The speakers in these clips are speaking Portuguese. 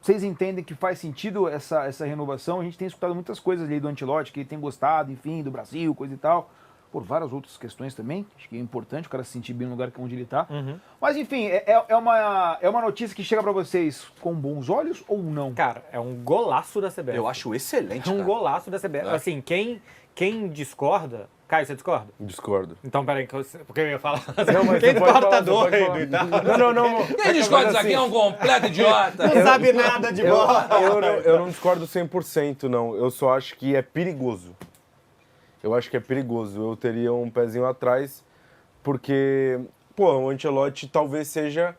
vocês entendem que faz sentido essa renovação? A gente tem escutado muitas coisas ali do Ancelotti, que ele tem gostado, enfim, do Brasil, coisa e tal, por várias outras questões também. Acho que é importante o cara se sentir bem no lugar onde ele está. Mas, enfim, é uma notícia que chega para vocês com bons olhos ou não? Cara, é um golaço da CBF. Eu acho excelente, É um cara. golaço da CBF. Assim, quem discorda... Caio, você discorda? Discordo. Então, peraí, porque eu ia falar. Não, mas Quem você pode discorda falar, tá você pode doido falar. e tal. Não. Quem discorda disso aqui é um completo idiota. Não sabe nada de bola. Eu não discordo 100%, não. Eu só acho que é perigoso. Eu acho que é perigoso. Eu teria um pezinho atrás, porque, pô, o Ancelotti talvez seja...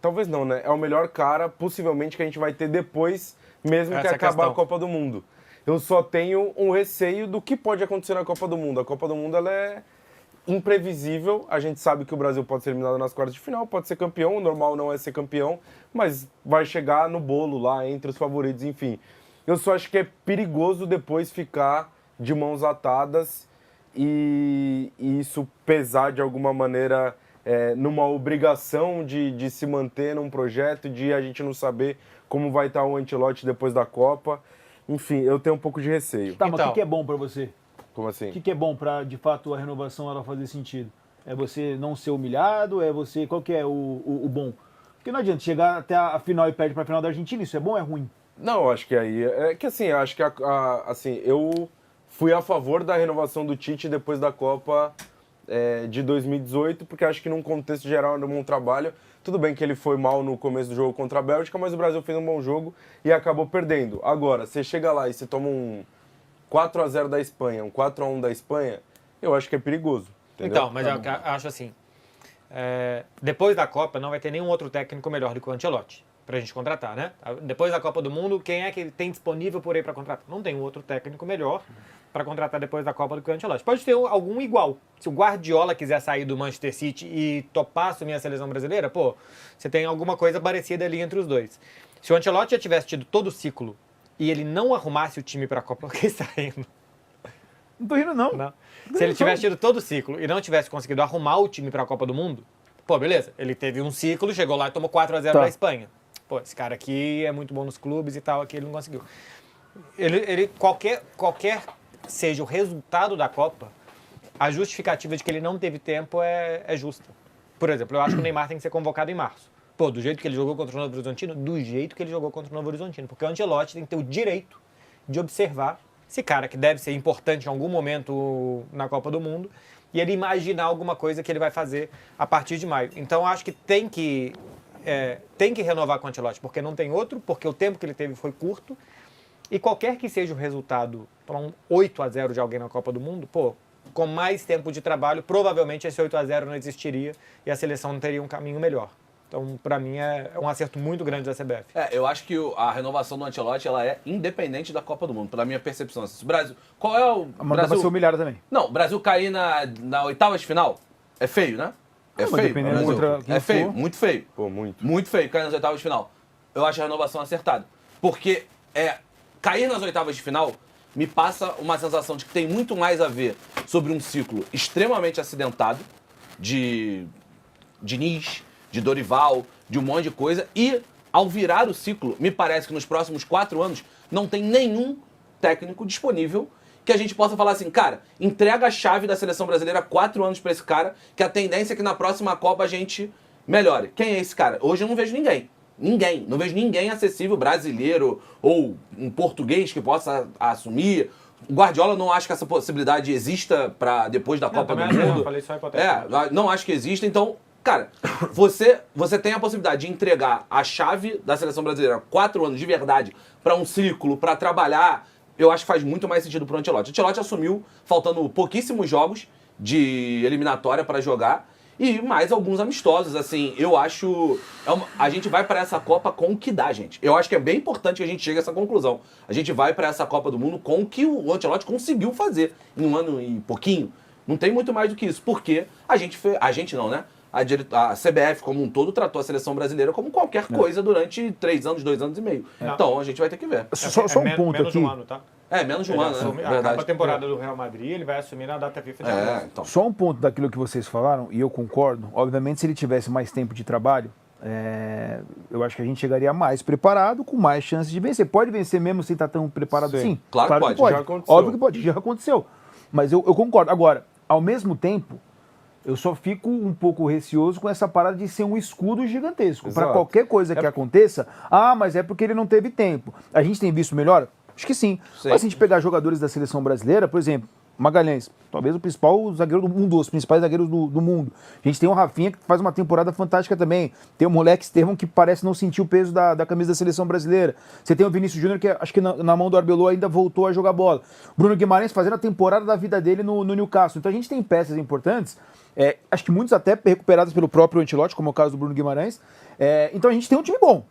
talvez não, né? É o melhor cara, possivelmente, que a gente vai ter depois, mesmo que Essa acabar questão. a Copa do Mundo. Eu só tenho um receio do que pode acontecer na Copa do Mundo. A Copa do Mundo, ela é imprevisível. A gente sabe que o Brasil pode ser eliminado nas quartas de final, pode ser campeão. O normal não é ser campeão, mas vai chegar no bolo lá, entre os favoritos, enfim. Eu só acho que é perigoso depois ficar de mãos atadas e isso pesar de alguma maneira numa obrigação de se manter num projeto, de a gente não saber como vai estar o Ancelotti depois da Copa. Enfim, eu tenho um pouco de receio. Tá, mas o Então. que é bom para você? Como O assim? que é bom para, de fato, a renovação ela fazer sentido? É você não ser humilhado? É você... Qual que é o bom? Porque não adianta chegar até a final e perde para a final da Argentina. Isso é bom ou é ruim? Não, acho que aí... É que assim, acho que assim, eu fui a favor da renovação do Tite depois da Copa de 2018, porque acho que num contexto geral era um bom trabalho. Tudo bem que ele foi mal no começo do jogo contra a Bélgica, mas o Brasil fez um bom jogo e acabou perdendo. Agora, você chega lá e você toma um 4-0 da Espanha, um 4-1 da Espanha, eu acho que é perigoso. Entendeu? Então, mas eu acho assim, depois da Copa não vai ter nenhum outro técnico melhor do que o Ancelotti pra gente contratar, né? Depois da Copa do Mundo, quem é que ele tem disponível por aí pra contratar? Não tem um outro técnico melhor pra contratar depois da Copa do que o Ancelotti. Pode ter algum igual. Se o Guardiola quiser sair do Manchester City e topar assumir a seleção brasileira, pô, você tem alguma coisa parecida ali entre os dois. Se o Ancelotti já tivesse tido todo o ciclo e ele não arrumasse o time pra Copa, que está indo. Não tô rindo, não. Não. Se ele tivesse tido todo o ciclo e não tivesse conseguido arrumar o time para a Copa do Mundo, pô, beleza. Ele teve um ciclo, chegou lá e tomou 4-0 da Espanha. Pô, esse cara aqui é muito bom nos clubes e tal, aqui ele não conseguiu. Qualquer seja o resultado da Copa, a justificativa de que ele não teve tempo é justa. Por exemplo, eu acho que o Neymar tem que ser convocado em março. Pô, do jeito que ele jogou contra o Novo Horizontino, do jeito que ele jogou contra o Novo Horizontino. Porque o Ancelotti tem que ter o direito de observar esse cara que deve ser importante em algum momento na Copa do Mundo e ele imaginar alguma coisa que ele vai fazer a partir de maio. Então, acho que tem que renovar com o Ancelotti, porque não tem outro, porque o tempo que ele teve foi curto e qualquer que seja o resultado para um 8-0 de alguém na Copa do Mundo, pô, com mais tempo de trabalho, provavelmente esse 8-0 não existiria e a seleção não teria um caminho melhor. Então, para mim, é um acerto muito grande da CBF. Eu acho que a renovação do Ancelotti ela é independente da Copa do Mundo, pela minha percepção. Se o Brasil, qual é o A Amanda Brasil? vai ser humilhada também. Não, o Brasil cair na oitavas de final é feio, né? É mas feio. dependendo Brasil. contra quem É feio, for. muito feio. Pô, muito. Muito feio cair nas oitavas de final. Eu acho a renovação acertada. Porque cair nas oitavas de final me passa uma sensação de que tem muito mais a ver sobre um ciclo extremamente acidentado de Diniz, de Dorival, de um monte de coisa. E, ao virar o ciclo, me parece que nos próximos 4 anos não tem nenhum técnico disponível que a gente possa falar assim, cara, entrega a chave da seleção brasileira 4 anos pra esse cara, que a tendência é que na próxima Copa a gente melhore. Quem é esse cara? Hoje eu não vejo ninguém. Ninguém. Não vejo ninguém acessível brasileiro ou um português que possa assumir. O Guardiola não acha que essa possibilidade exista para depois da Copa do Mundo. Eu falei só hipotético. Não acho que exista. Então, cara, você tem a possibilidade de entregar a chave da seleção brasileira 4 anos de verdade para um ciclo, para trabalhar. Eu acho que faz muito mais sentido pro Ancelotti. O Ancelotti assumiu faltando pouquíssimos jogos de eliminatória para jogar. E mais alguns amistosos, assim, eu acho... a gente vai para essa Copa com o que dá, gente. Eu acho que é bem importante que a gente chegue a essa conclusão. A gente vai para essa Copa do Mundo com o que o Ancelotti conseguiu fazer em 1 ano e pouquinho. Não tem muito mais do que isso, porque a gente não, né? A CBF, como um todo, tratou a seleção brasileira como qualquer coisa durante 3 anos, 2 anos e meio. Então, a gente vai ter que ver. Só um ponto menos aqui. um ano, tá? Menos de um ano, né? Acaba a temporada do Real Madrid, ele vai assumir na data FIFA de Então. Só um ponto daquilo que vocês falaram, e eu concordo. Obviamente, se ele tivesse mais tempo de trabalho, eu acho que a gente chegaria mais preparado, com mais chances de vencer. Pode vencer mesmo sem estar tão preparado assim? Claro que pode. Já aconteceu. Óbvio que pode, já aconteceu. Mas eu concordo. Agora, ao mesmo tempo, eu só fico um pouco receoso com essa parada de ser um escudo gigantesco. Para Exato. qualquer coisa que aconteça, mas é porque ele não teve tempo. A gente tem visto melhor? Acho que sim. Mas se a gente pegar jogadores da seleção brasileira, por exemplo, Magalhães, talvez o principal zagueiro do mundo, um dos principais zagueiros do mundo. A gente tem o Rafinha, que faz uma temporada fantástica também. Tem o moleque Estevão, que parece não sentir o peso da camisa da seleção brasileira. Você tem o Vinícius Júnior, que acho que na mão do Arbeloa ainda voltou a jogar bola. Bruno Guimarães fazendo a temporada da vida dele no Newcastle. Então a gente tem peças importantes, acho que muitos até recuperadas pelo próprio Ancelotti, como é o caso do Bruno Guimarães. Então a gente tem um time bom.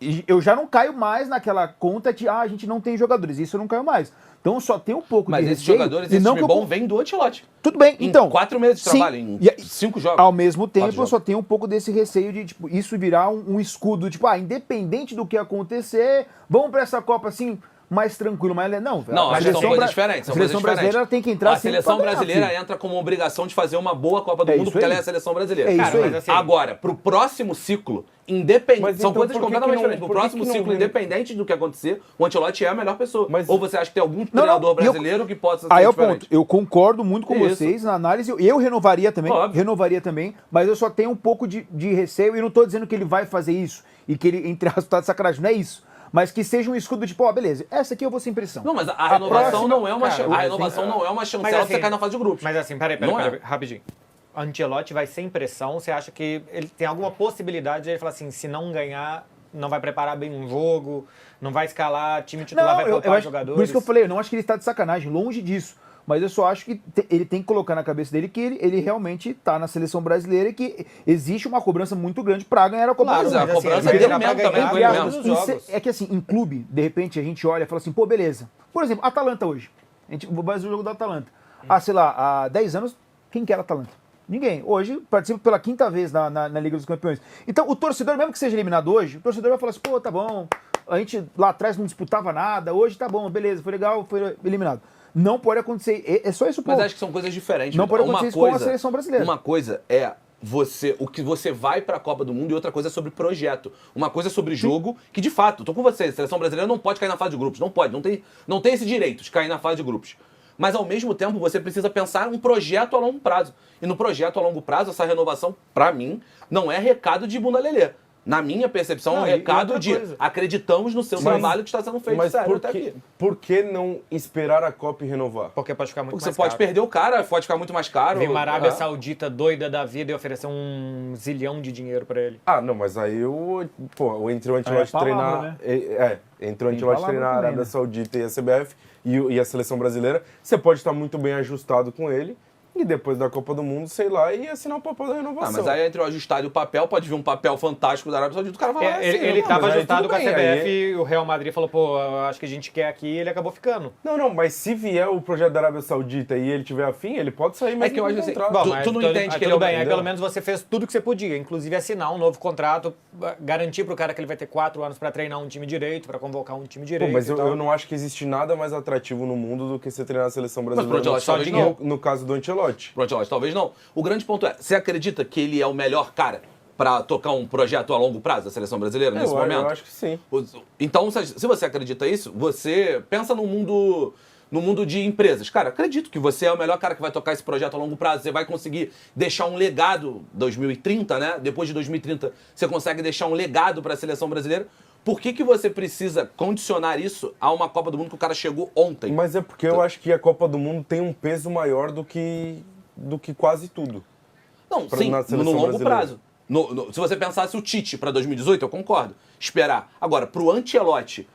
E eu já não caio mais naquela conta de, a gente não tem jogadores. Isso eu não caio mais. Então só tem um pouco Mas de esses receio, jogadores, e esse não time que eu- bom vem do Ancelotti. Tudo bem, então. Em 4 meses de sim, trabalho, em e- 5 jogos. Ao mesmo tempo, Quatro eu só tenho um pouco desse receio de tipo, isso virar um escudo. Tipo, independente do que acontecer, vamos pra essa Copa assim, mais tranquilo. Mas não, Não, a acho que são seleção coisas bra- diferentes. A seleção brasileira ela tem que entrar A sempre seleção pra ganhar, brasileira filho. entra como uma obrigação de fazer uma boa Copa do É Mundo, isso porque aí. ela é a seleção brasileira. É isso Cara, aí. mas assim, Agora, pro próximo ciclo, independente. Mas São então, coisas por que completamente que não- diferentes. Pro por que próximo que não ciclo, vem? independente do que acontecer, o Ancelotti é a melhor pessoa. Mas- Ou você acha que tem algum Não, treinador e eu- brasileiro que possa ser Aí é o diferente? ponto. Eu concordo muito com Isso. vocês na análise. Eu renovaria também. Óbvio. Renovaria também. Mas eu só tenho um pouco de receio. E não tô dizendo que ele vai fazer isso. E que ele, entre aspas, tá de sacanagem. Não é isso. Mas que seja um escudo tipo, beleza, essa aqui eu vou sem pressão. Não, mas a renovação próxima- não é uma Cara, a renovação não é uma chancela Mas pra assim- você cair na fase de grupos. Mas assim, peraí, Não é. rapidinho. Ancelotti vai sem pressão, você acha que ele tem alguma possibilidade de ele falar assim, se não ganhar, não vai preparar bem um jogo, não vai escalar, time titular vai poupar acho, jogadores? por isso que eu falei, eu não acho que ele está de sacanagem, longe disso. Mas eu só acho que ele tem que colocar na cabeça dele que ele realmente está na seleção brasileira e que existe uma cobrança muito grande para ganhar a Copa Claro, do Mas Mundo. a mas assim, cobrança ele é dele vai mesmo ganhar também, entre com ele aspas, mesmo. os jogos. É que assim, em clube, de repente a gente olha e fala assim, pô, beleza. Por exemplo, Atalanta hoje. A gente vai fazer o jogo da Atalanta. Sei lá, há 10 anos, quem que era Atalanta? Ninguém. Hoje participa pela 5ª vez na Liga dos Campeões. Então, o torcedor, mesmo que seja eliminado hoje, o torcedor vai falar assim, pô, tá bom, a gente lá atrás não disputava nada, hoje tá bom, beleza, foi legal, foi eliminado. Não pode acontecer. É só isso o Mas ponto. acho que são coisas diferentes. Não Vitor. pode acontecer isso com a seleção brasileira. Uma coisa é o que você vai pra Copa do Mundo e outra coisa é sobre projeto. Uma coisa é sobre jogo, que de fato, tô com você, a seleção brasileira não pode cair na fase de grupos. Não pode, não tem esse direito de cair na fase de grupos. Mas ao mesmo tempo você precisa pensar um projeto a longo prazo. E no projeto a longo prazo, essa renovação, pra mim, não é recado de bunda lelê. Na minha percepção, é um Não, e recado outra de coisa. acreditamos no seu trabalho que está sendo feito Mas sério até aqui. por que não esperar a Copa e renovar? Porque pode ficar muito Porque mais você pode caro. perder o cara, pode ficar muito mais caro. Vem uma Arábia É. Saudita doida da vida e oferecer um zilhão de dinheiro pra ele. Não, mas aí entre o Ancelotti palavra, treinar. Entre o Tem Ancelotti palavra treinar a também, Arábia né? Saudita e a CBF e a seleção brasileira, você pode estar muito bem ajustado com ele e depois da Copa do Mundo, sei lá, e assinar o papel da renovação. Mas aí entre o ajustado e o papel, pode vir um papel fantástico da Arábia Saudita, o cara vai lá. Ele assina. estava mas aí ajustado tudo com a bem, CBF aí- e o Real Madrid falou, pô, eu acho que a gente quer aqui e ele acabou ficando. Não, mas se vier o projeto da Arábia Saudita e ele tiver afim, ele pode sair mesmo que eu com acho assim, contrato. bom, mas tu não tudo- entende que tudo ele é o- bem, aí entendeu? pelo menos você fez tudo que você podia, inclusive assinar um novo contrato, garantir pro cara que ele vai ter 4 anos pra treinar um time direito, pra convocar um time Pô, direito. mas e tal. eu não acho que existe nada mais atrativo no mundo do que você treinar a seleção pro brasileira. Ancelotti talvez no, no caso do Ancelotti. Pro Ancelotti, talvez não. O grande ponto é, você acredita que ele é o melhor cara pra tocar um projeto a longo prazo da seleção brasileira nesse momento? Eu acho que sim. Então, se você acredita isso, você pensa no mundo de empresas. Cara, acredito que você é o melhor cara que vai tocar esse projeto a longo prazo. Você vai conseguir deixar um legado 2030, né? Depois de 2030, você consegue deixar um legado para a seleção brasileira. Por que você precisa condicionar isso a uma Copa do Mundo que o cara chegou ontem? Mas é porque eu acho que a Copa do Mundo tem um peso maior do que quase tudo. Não, Pra- sim, na no seleção longo brasileira. prazo. Se você pensasse o Tite para 2018, eu concordo. Esperar. Agora, pro Ancelotti,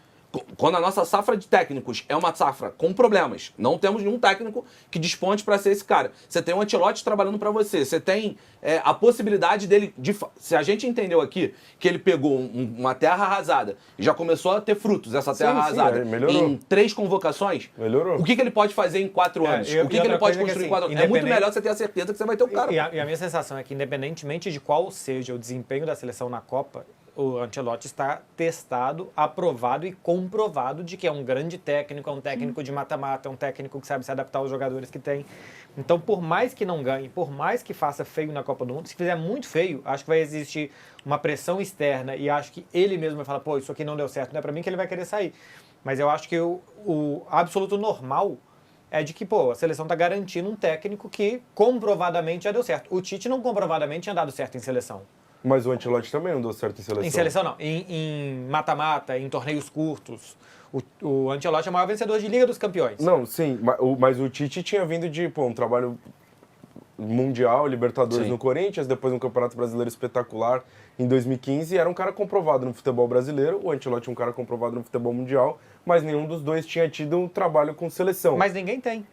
quando a nossa safra de técnicos é uma safra com problemas, não temos nenhum técnico que desponte para ser esse cara. Você tem o Ancelotti trabalhando para você. Você tem a possibilidade dele... Se a gente entendeu aqui que ele pegou uma terra arrasada e já começou a ter frutos, essa terra Sim, arrasada, melhorou. em 3 convocações, Melhorou. o que ele pode fazer em 4 anos? e O que ele outra pode coisa é que, construir em assim, 4 anos? É muito independente- melhor você ter a certeza que você vai ter o cara. E a minha sensação é que, independentemente de qual seja o desempenho da seleção na Copa, O Ancelotti está testado, aprovado e comprovado de que é um grande técnico, é um técnico de mata-mata, é um técnico que sabe se adaptar aos jogadores que tem. Então, por mais que não ganhe, por mais que faça feio na Copa do Mundo, se fizer muito feio, acho que vai existir uma pressão externa e acho que ele mesmo vai falar, pô, isso aqui não deu certo, não é pra mim, que ele vai querer sair. Mas eu acho que o absoluto normal é de que, pô, a seleção tá garantindo um técnico que comprovadamente já deu certo. O Tite não comprovadamente tinha dado certo em seleção. Mas o Ancelotti também não deu certo em seleção. Em seleção não, em mata-mata, em torneios curtos. O Ancelotti é o maior vencedor de Liga dos Campeões. Não, sim, mas o Tite tinha vindo de um trabalho mundial, Libertadores Sim. no Corinthians, depois um Campeonato Brasileiro espetacular em 2015, e era um cara comprovado no futebol brasileiro, o Ancelotti é um cara comprovado no futebol mundial, mas nenhum dos dois tinha tido um trabalho com seleção. Mas ninguém tem.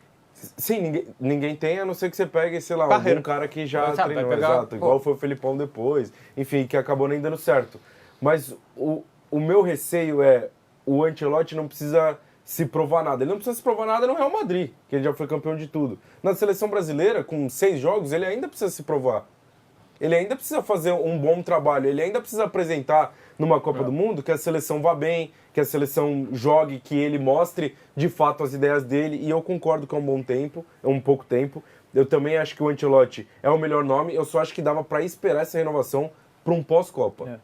Sim, ninguém tem, a não ser que você pegue, sei lá, Parreira. algum cara que já Sabe, vai treinou, pegar, exato, pô. igual foi o Felipão depois, enfim, que acabou nem dando certo. Mas o meu receio é, o Ancelotti não precisa se provar nada. Ele não precisa se provar nada no Real Madrid, que ele já foi campeão de tudo. Na seleção brasileira, com 6 jogos, ele ainda precisa se provar. Ele ainda precisa fazer um bom trabalho, ele ainda precisa apresentar numa Copa do Mundo que a seleção vá bem, que a seleção jogue, que ele mostre de fato as ideias dele, e eu concordo que é um bom tempo, é um pouco tempo. Eu também acho que o Ancelotti é o melhor nome, eu só acho que dava para esperar essa renovação para um pós-Copa.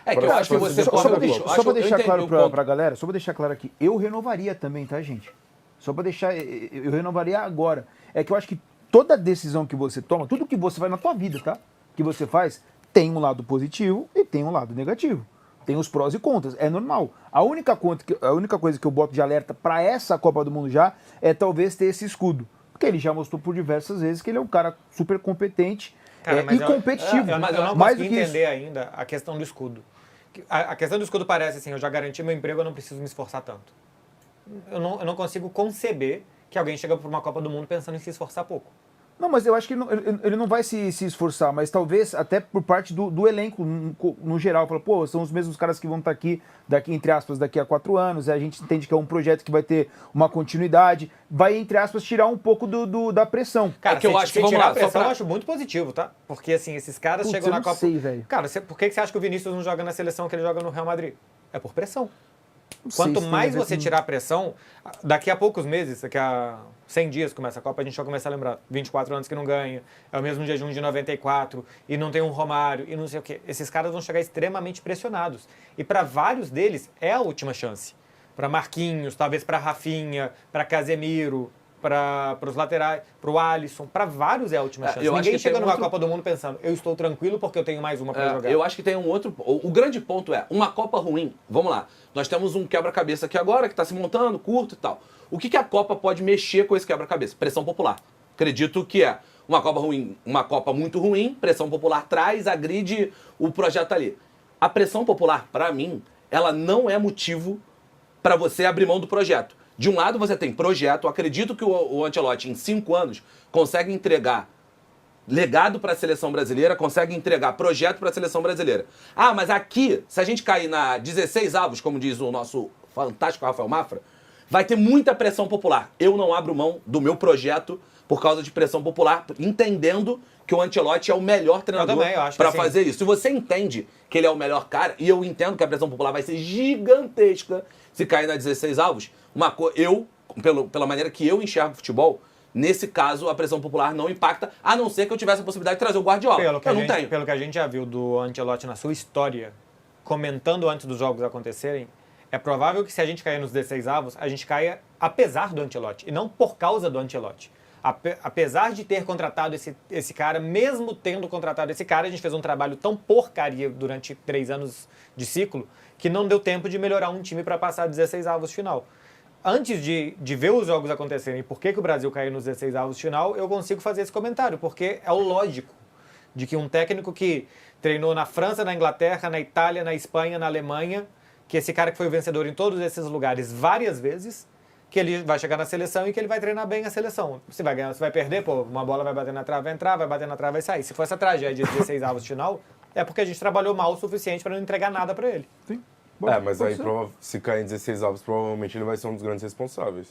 É que eu acho que você Só pode... pra bicho, deixar, só pra eu deixar entendi claro o ponto. pra galera, só pra deixar claro aqui, eu renovaria também, tá, gente? Só pra deixar, eu renovaria agora. É que eu acho que toda decisão que você toma, tudo que você faz na tua vida, tá? Que você faz, tem um lado positivo e tem um lado negativo. Tem os prós e contras, é normal. A única coisa que eu boto de alerta pra essa Copa do Mundo já é talvez ter esse escudo. Porque ele já mostrou por diversas vezes que ele é um cara super competente e competitivo. Mas eu não Mais consegui do que entender isso. ainda a questão do escudo. A questão do escudo parece assim, eu já garanti meu emprego, eu não preciso me esforçar tanto. Eu não consigo conceber que alguém chega para uma Copa do Mundo pensando em se esforçar pouco. Não, mas eu acho que ele não vai se esforçar, mas talvez até por parte do elenco no geral. Fala, pô, são os mesmos caras que vão estar aqui, entre aspas, daqui a 4 anos. A gente entende que é um projeto que vai ter uma continuidade. Vai, entre aspas, tirar um pouco da pressão. Cara, É que eu acho que, vamos tirar lá, a pressão, só pra- eu acho muito positivo, tá? Porque assim, esses caras Putz, chegam eu na não Copa... sei, velho. Cara, por que você acha que o Vinícius não joga na seleção que ele joga no Real Madrid? É por pressão. Não sei Quanto se tem mais a ver você com- tirar a pressão, daqui a poucos meses, daqui a 100 dias começa a Copa, a gente vai começar a lembrar. 24 anos que não ganha, é o mesmo jejum de 94, e não tem um Romário, e não sei o quê. Esses caras vão chegar extremamente pressionados. E para vários deles, é a última chance. Para Marquinhos, talvez para Rafinha, para Casemiro, para os laterais, para o Alisson, para vários é a última chance. eu acho Ninguém que chega tem numa outro- Copa do Mundo pensando, eu estou tranquilo porque eu tenho mais uma para jogar. Eu acho que tem um outro... O grande ponto é, uma Copa ruim, vamos lá, nós temos um quebra-cabeça aqui agora, que está se montando, curto e tal. O que a Copa pode mexer com esse quebra-cabeça? Pressão popular. Acredito que é uma Copa ruim, uma Copa muito ruim, pressão popular traz, agride o projeto ali. A pressão popular, para mim, ela não é motivo para você abrir mão do projeto. De um lado você tem projeto, eu acredito que o Ancelotti em 5 anos consegue entregar legado para a seleção brasileira, consegue entregar projeto para a seleção brasileira. Ah, mas aqui, se a gente cair na 16 avos, como diz o nosso fantástico Rafael Mafra, vai ter muita pressão popular. Eu não abro mão do meu projeto por causa de pressão popular, entendendo que o Ancelotti é o melhor treinador também, eu acho que para assim- fazer isso. Se você entende que ele é o melhor cara, e eu entendo que a pressão popular vai ser gigantesca se cair na 16 avos, pela maneira que eu enxergo o futebol, nesse caso a pressão popular não impacta, a não ser que eu tivesse a possibilidade de trazer o Guardiola. Pelo que, Eu não tenho. pelo que a gente já viu do Ancelotti na sua história, comentando antes dos jogos acontecerem, é provável que se a gente cair nos 16 avos, a gente caia apesar do Ancelotti, e não por causa do Ancelotti. Apesar de ter contratado esse cara, mesmo tendo contratado esse cara, a gente fez um trabalho tão porcaria durante 3 anos de ciclo, que não deu tempo de melhorar um time para passar 16 avos final. Antes de ver os jogos acontecerem e por que o Brasil caiu nos 16 avos final, eu consigo fazer esse comentário, porque é o lógico de que um técnico que treinou na França, na Inglaterra, na Itália, na Espanha, na Alemanha, que esse cara que foi o vencedor em todos esses lugares várias vezes, que ele vai chegar na seleção e que ele vai treinar bem a seleção. Se vai ganhar, se vai perder, pô, uma bola vai bater na trave, vai entrar, vai bater na trave, vai sair. Se for essa tragédia de 16 avos de final, é porque a gente trabalhou mal o suficiente para não entregar nada para ele. Sim. Mas Pode aí ser. se cair em 16 avos, provavelmente ele vai ser um dos grandes responsáveis.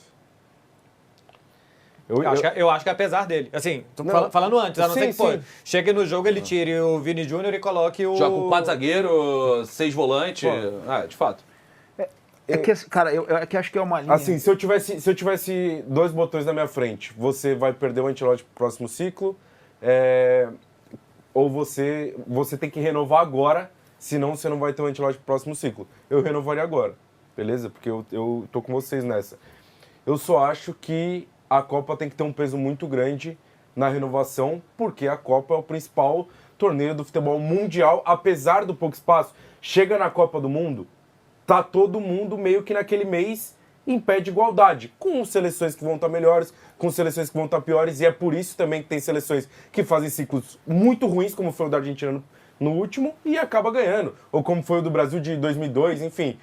Eu acho que é apesar dele. Assim, falando antes, a não ser que, pô, chegue no jogo, ele tire o Vini Júnior e coloque o... Joga com 4 zagueiros, 6 volantes. De fato. É que, cara, eu acho que é uma linha... Assim, se eu tivesse 2 botões na minha frente, você vai perder o Ancelotti pro próximo ciclo, ou você tem que renovar agora, senão você não vai ter o Ancelotti pro próximo ciclo. Eu renovaria agora, beleza? Porque eu tô com vocês nessa. Eu só acho que a Copa tem que ter um peso muito grande na renovação, porque a Copa é o principal torneio do futebol mundial, apesar do pouco espaço. Chega na Copa do Mundo, tá todo mundo meio que naquele mês em pé de igualdade, com seleções que vão estar melhores, com seleções que vão estar piores, e é por isso também que tem seleções que fazem ciclos muito ruins, como foi o da Argentina no último, e acaba ganhando, ou como foi o do Brasil de 2002, enfim.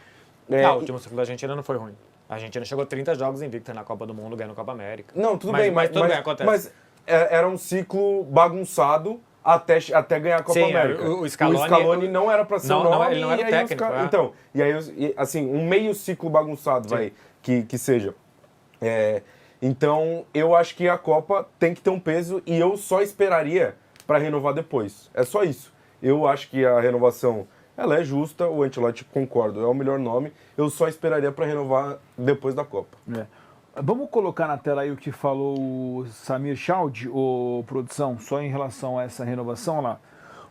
O último ciclo da Argentina não foi ruim. A Argentina chegou 30 jogos invicta na Copa do Mundo, ganhando a Copa América. Não, tudo bem, mas tudo bem, acontece. Mas era um ciclo bagunçado até ganhar a Copa América. O Scaloni não era para ser o nome. Ele não era o técnico. Então, e aí, assim, um meio ciclo bagunçado, que seja. Então, eu acho que a Copa tem que ter um peso e eu só esperaria para renovar depois. É só isso. Eu acho que a renovação, ela é justa, o Ancelotti, concordo, é o melhor nome. Eu só esperaria para renovar depois da Copa. Vamos colocar na tela aí o que falou o Samir Chaud, ou produção, só em relação a essa renovação lá.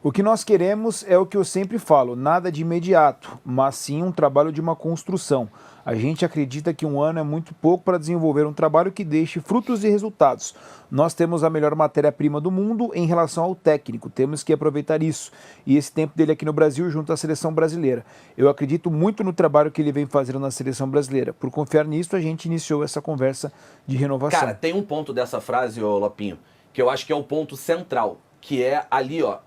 O que nós queremos é o que eu sempre falo, nada de imediato, mas sim um trabalho de uma construção. A gente acredita que um ano é muito pouco para desenvolver um trabalho que deixe frutos e resultados. Nós temos a melhor matéria-prima do mundo em relação ao técnico, temos que aproveitar isso. E esse tempo dele aqui no Brasil junto à seleção brasileira. Eu acredito muito no trabalho que ele vem fazendo na seleção brasileira. Por confiar nisso, a gente iniciou essa conversa de renovação. Cara, tem um ponto dessa frase, ô Lopinho, que eu acho que é o ponto central, que é ali, ó,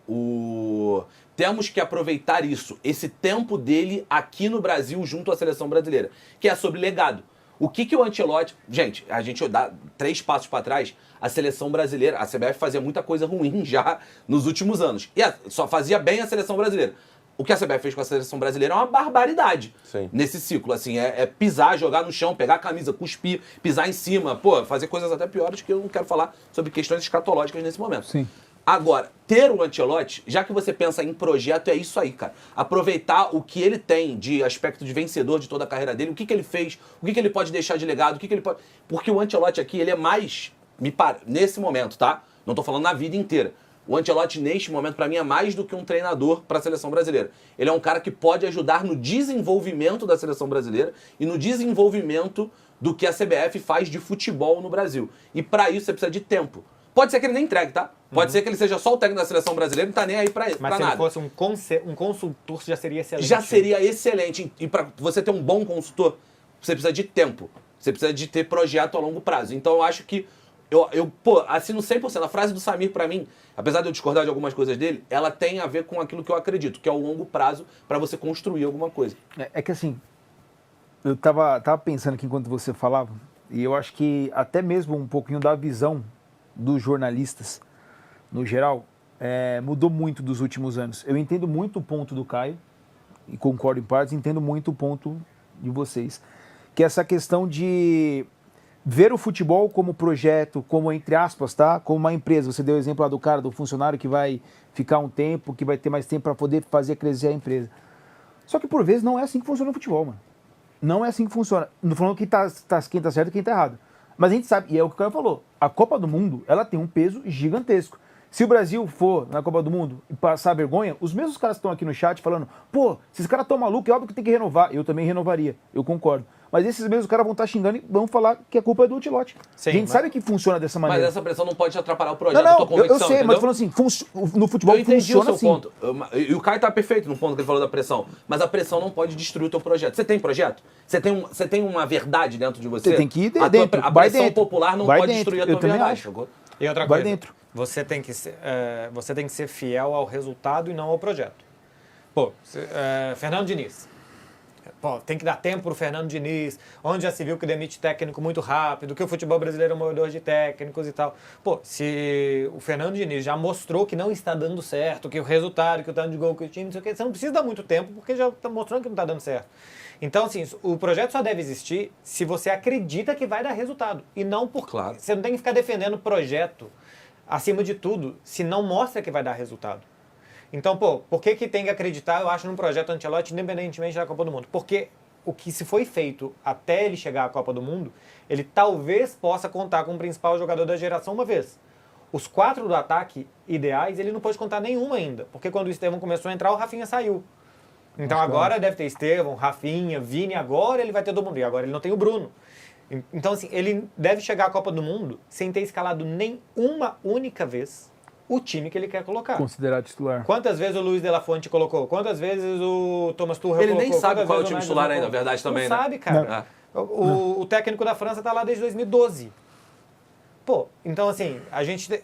temos que aproveitar isso, esse tempo dele aqui no Brasil junto à seleção brasileira, que é sobre legado. O que o Ancelotti... Gente, a gente dá 3 passos para trás, a seleção brasileira, a CBF fazia muita coisa ruim já nos últimos anos. E só fazia bem a seleção brasileira. O que a CBF fez com a seleção brasileira é uma barbaridade. Sim. Nesse ciclo. Assim, é pisar, jogar no chão, pegar a camisa, cuspir, pisar em cima, fazer coisas até piores que eu não quero falar sobre questões escatológicas nesse momento. Sim. Agora, ter o Ancelotti, já que você pensa em projeto, é isso aí, cara. Aproveitar o que ele tem de aspecto de vencedor de toda a carreira dele, o que ele fez, o que ele pode deixar de legado, o que ele pode... Porque o Ancelotti aqui, ele é mais, nesse momento, tá? Não tô falando na vida inteira. O Ancelotti, neste momento, para mim, é mais do que um treinador para a seleção brasileira. Ele é um cara que pode ajudar no desenvolvimento da seleção brasileira e no desenvolvimento do que a CBF faz de futebol no Brasil. E para isso você precisa de tempo. Pode ser que ele nem entregue, tá? Pode ser que ele seja só o técnico da seleção brasileira e não tá nem aí pra nada. Mas se ele fosse um consultor, já seria excelente. Já seria excelente. E para você ter um bom consultor, você precisa de tempo. Você precisa de ter projeto a longo prazo. Então eu acho que eu assino 100%. A frase do Samir, pra mim, apesar de eu discordar de algumas coisas dele, ela tem a ver com aquilo que eu acredito, que é o longo prazo para você construir alguma coisa. É que assim, eu tava pensando aqui enquanto você falava, e eu acho que até mesmo um pouquinho da visão dos jornalistas, no geral, mudou muito dos últimos anos. Eu entendo muito o ponto do Caio, e concordo em partes, entendo muito o ponto de vocês, que é essa questão de ver o futebol como projeto, como, entre aspas, tá? Como uma empresa. Você deu o exemplo lá do cara, do funcionário que vai ficar um tempo, que vai ter mais tempo para poder fazer crescer a empresa. Só que, por vezes, não é assim que funciona o futebol, mano. Não é assim que funciona. Não falando que quem tá certo e quem tá errado. Mas a gente sabe, e é o que o Caio falou, a Copa do Mundo, ela tem um peso gigantesco. Se o Brasil for na Copa do Mundo e passar vergonha, os mesmos caras que estão aqui no chat falando, pô, esses caras estão malucos, é óbvio que tem que renovar. Eu também renovaria, eu concordo. Mas esses mesmos caras vão estar xingando e vão falar que a culpa é do Ancelotti. A gente sabe que funciona dessa maneira. Mas essa pressão não pode atrapalhar o projeto, não, tua convicção, eu sei, entendeu? mas falando assim, no futebol funciona assim. Ponto. E o Caio tá perfeito no ponto que ele falou da pressão. Mas a pressão não pode destruir o teu projeto. Você tem projeto? Você tem uma verdade dentro de você? Você tem que ir a dentro. A pressão popular não pode destruir a tua verdade. Acho. E outra Vai coisa, dentro. Você tem que ser fiel ao resultado e não ao projeto. Pô, Fernando Diniz. Pô, tem que dar tempo pro Fernando Diniz, onde já se viu que demite técnico muito rápido, que o futebol brasileiro é um moedor de técnicos e tal. Pô, se o Fernando Diniz já mostrou que não está dando certo, que o resultado, que o tanto de gol que o time, não sei o quê, você não precisa dar muito tempo, porque já está mostrando que não está dando certo. Então, assim, o projeto só deve existir se você acredita que vai dar resultado. E não porque Claro. você não tem que ficar defendendo o projeto, acima de tudo, se não mostra que vai dar resultado. Então, pô, por que tem que acreditar, eu acho, num projeto Ancelotti, independentemente da Copa do Mundo? Porque o que se foi feito até ele chegar à Copa do Mundo, ele talvez possa contar com o principal jogador da geração uma vez. Os 4 do ataque ideais, ele não pode contar nenhuma ainda. Porque quando o Estevão começou a entrar, o Rafinha saiu. Então agora deve ter Estevão, Rafinha, Vini, agora ele vai ter todo mundo. E agora ele não tem o Bruno. Então, assim, ele deve chegar à Copa do Mundo sem ter escalado nem uma única vez o time que ele quer colocar. Considerado titular. Quantas vezes o Luiz de la Fonte colocou? Quantas vezes o Thomas Tuchel Ele colocou? nem sabe Quantas qual é o vezes time Nagelsmann titular ainda, colocou? na verdade, também, não né? sabe, cara. O técnico da França tá lá desde 2012. Pô, então assim, a gente...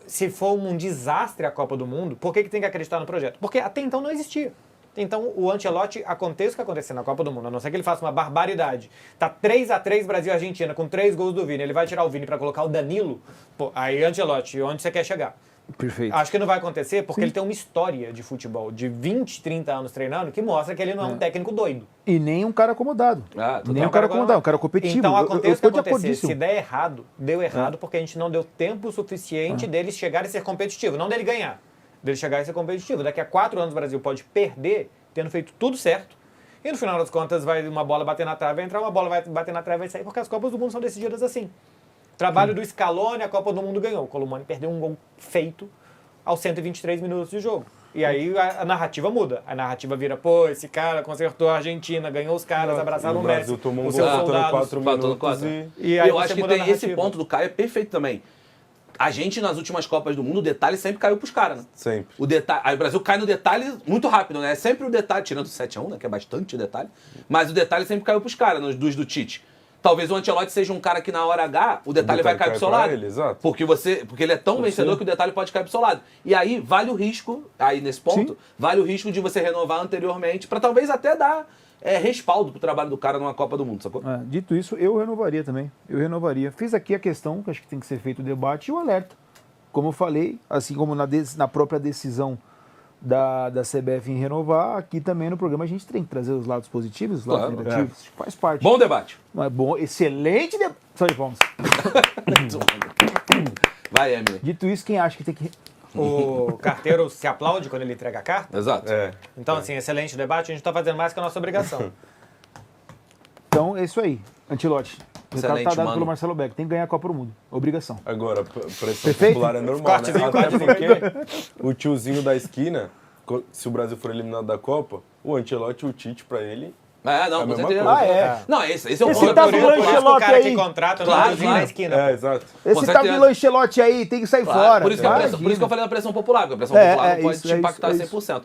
Se for um desastre a Copa do Mundo, por que tem que acreditar no projeto? Porque até então não existia. Então, o Ancelotti, aconteça o que acontecer na Copa do Mundo, a não ser que ele faça uma barbaridade. Tá 3-3 Brasil e Argentina, com 3 gols do Vini. Ele vai tirar o Vini pra colocar o Danilo? Pô, aí, Ancelotti, onde você quer chegar? Perfeito. Acho que não vai acontecer porque ele tem uma história de futebol de 20, 30 anos treinando que mostra que ele não é um técnico doido. E nem um cara acomodado. total. Nem um cara acomodado, um cara competitivo. Então, aconteça o que tô de acontecer. acordíssimo. Se der errado, deu errado porque a gente não deu tempo suficiente deles chegarem a ser competitivo, não dele ganhar. Dele chegar a ser competitivo. Daqui a 4 anos o Brasil pode perder tendo feito tudo certo. E no final das contas vai uma bola bater na trave, vai entrar, uma bola vai bater na trave, vai sair, porque as Copas do Mundo são decididas assim. Trabalho do Scaloni, a Copa do Mundo ganhou. O Colomani perdeu um gol feito aos 123 minutos de jogo. E aí a narrativa muda. A narrativa vira, pô, esse cara consertou a Argentina, ganhou os caras, abraçaram o Messi, Brasil tomou um os gol seus faltando soldados. 4 Faltando minutos 4. E aí eu você acho que muda a tem esse narrativa. ponto do Caio é perfeito também. A gente, nas últimas Copas do Mundo, o detalhe sempre caiu pros caras, né? Sempre. O detalhe, aí o Brasil cai no detalhe muito rápido, né? É sempre o detalhe, tirando o 7-1, né? Que é bastante detalhe. Mas o detalhe sempre caiu pros caras, nos dos do Tite. Talvez o Ancelotti seja um cara que na hora H, o detalhe vai cair pro seu pra lado. ele, exato. Porque ele é tão vencedor que o detalhe pode cair pro seu lado. E aí vale o risco, aí nesse ponto, vale o risco de você renovar anteriormente, pra talvez até dar respaldo pro trabalho do cara numa Copa do Mundo, sacou? Dito isso, eu renovaria também. Eu renovaria. Fiz aqui a questão, que acho que tem que ser feito o debate, e o alerta. Como eu falei, assim como na própria decisão da CBF em renovar, aqui também no programa a gente tem que trazer os lados positivos, os lados Claro, negativos. Faz parte. Bom debate. Não é bom, excelente debate. Só de palmas. Vai, Emily. Dito isso, quem acha que tem que... O carteiro se aplaude quando ele entrega a carta. Exato. Então, assim, excelente debate. A gente tá fazendo mais que a nossa obrigação. Então, é isso aí. Ancelotti. O recado Excelente, tá dado mano. pelo Marcelo Beck. Tem que ganhar a Copa do Mundo. Obrigação. Agora, pressão Perfeito? popular é normal, Cortezinho, né? Até cortezinho. porque o tiozinho da esquina, se o Brasil for eliminado da Copa, o Ancelotti e o Tite, pra ele... Não, É a com mesma certeza. coisa. Não, esse é o Esse ponto. tá Por isso falando que o Ancelotti cara que aí. contrata Claro, no claro. na esquina. exato. Esse certeza. Tabilo Ancelotti aí tem que sair Claro, fora. por isso que Imagina. por isso que eu falei da pressão popular, porque a pressão É, popular é não pode isso, te é impactar isso, é 100%.